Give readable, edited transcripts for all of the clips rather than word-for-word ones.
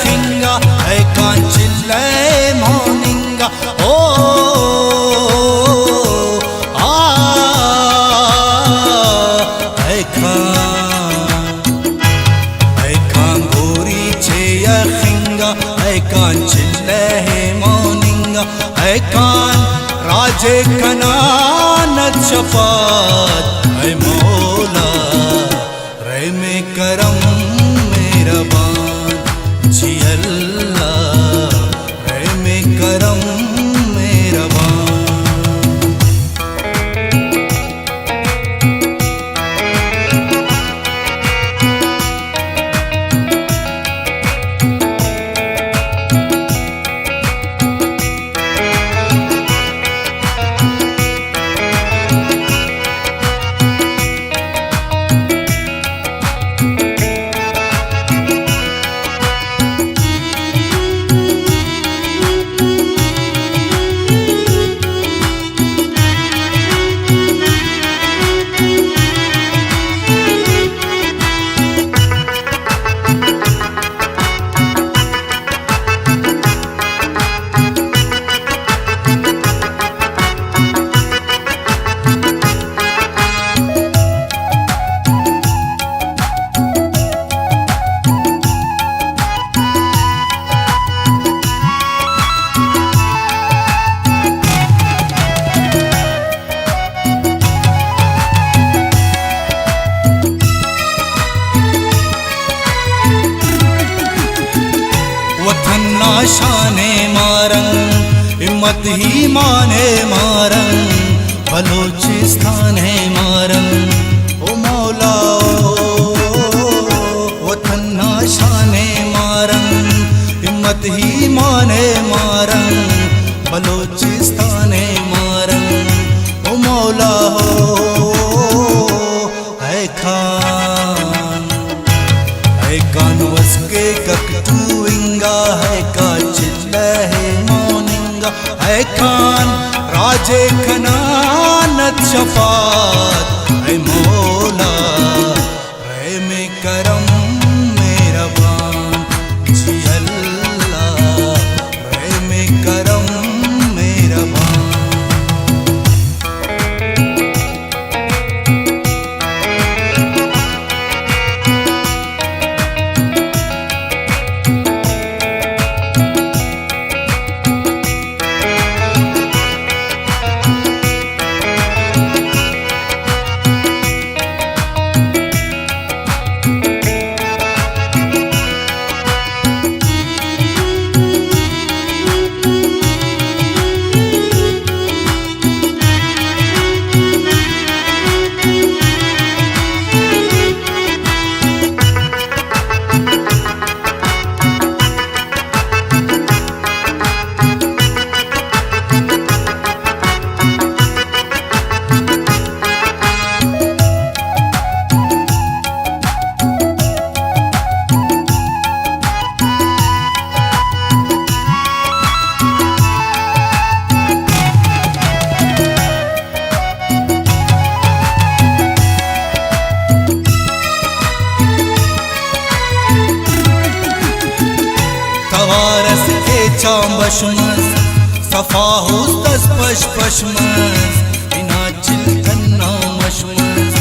खिंगा है कांचिल्ले मोनिंगा ओ आ है खां गोरी छे या खिंगा है कांचिल्ले मोनिंगा है कान राजे कनानत शफात है मौला रे में करम मेहरबान जी अल्लाह रे में करम मेहरबान। वतन नाशाने मारंग हिम्मत ही माने मारंग बलोचिस्तान है मारंग ओ मौला वतन नाशाने मारंग हिम्मत ही माने मारंग बलोचिस्तान है मारंग ओ मौला है खान वस्के ककतू इंगा है काचिल्ले मोनिंगा है खान राजे कनानत शफात है मौला रे में करम मेहरबान जी अल्लाह रे में करम मेहरबान। तवारस के चांबशमस सफाहुस दस पशमस बिना चिल्कन्ना मशमस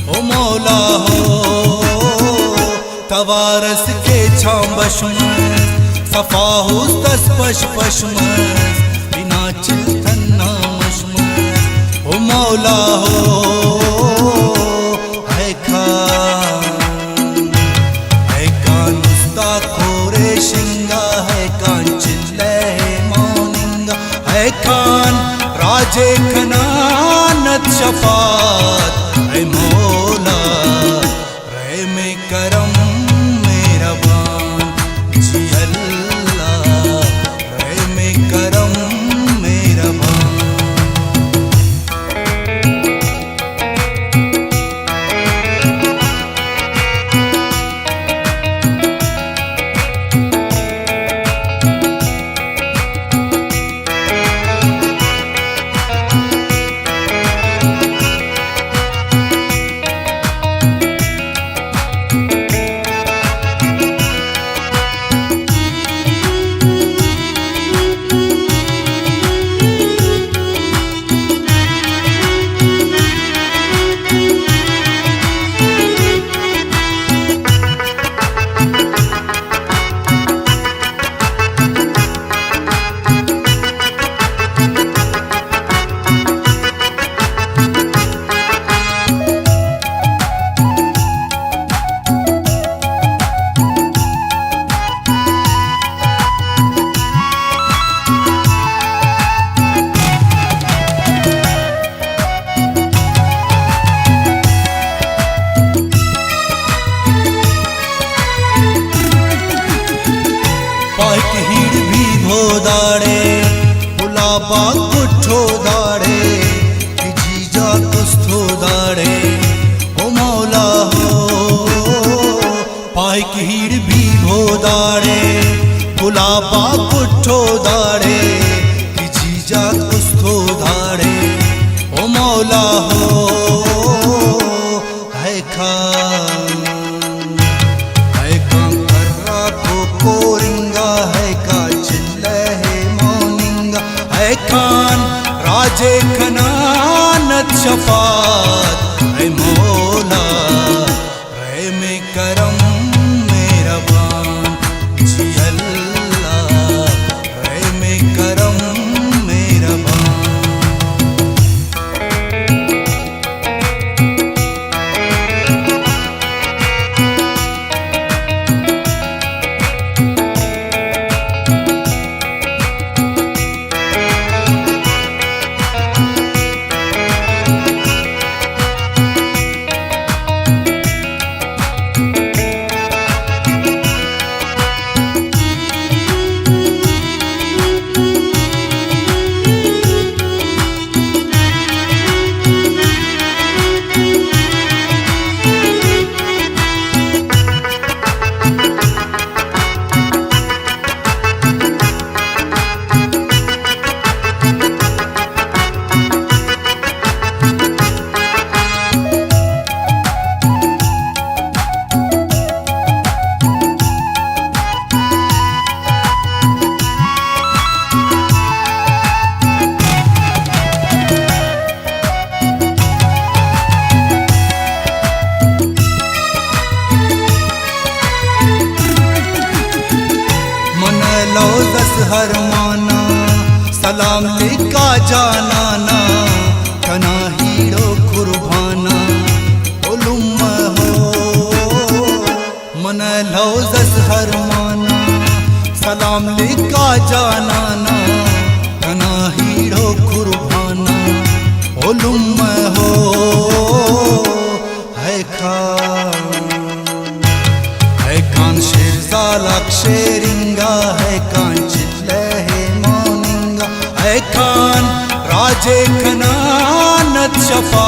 ओ मौला हो तवारस के चांबशमस सफाहुस दस पशमस बिना चिल्कन्ना मशमस ओ मौला हो है खान खोरे शिंगा है कांचिल्ले मोनिंगा है खान राजे कनानत शफात है मौला रे में करम मेहरबान जी अल्लाह रे में करम मेहरबान। दाड़े गुलाबा कुठो दाड़े कि जीजा कुस्थो दाड़े ओ मौला हो पाय कीड़ भी भो दाड़े गुलाबा कुठो दाड़े कि जीजा कुस्थो दाड़े ओ मौला हो है खान कर्रा को कोरिंगा है का चिल्ले है मौनिंगा है खान राजे खनानत शफात है मौला रे में करम मेरा बान जी अल्लाह रे में करम मेरा बान। हर माना सलाम लिखा जाना कना हीरो कुर्बाना उलुम हो मन लौजस हर माना सलाम लिखा जाना कना हीरो कुर्बाना उलुम हो है खान शेरजालक शेरिंगा है कान है खान राजे खनानत शफा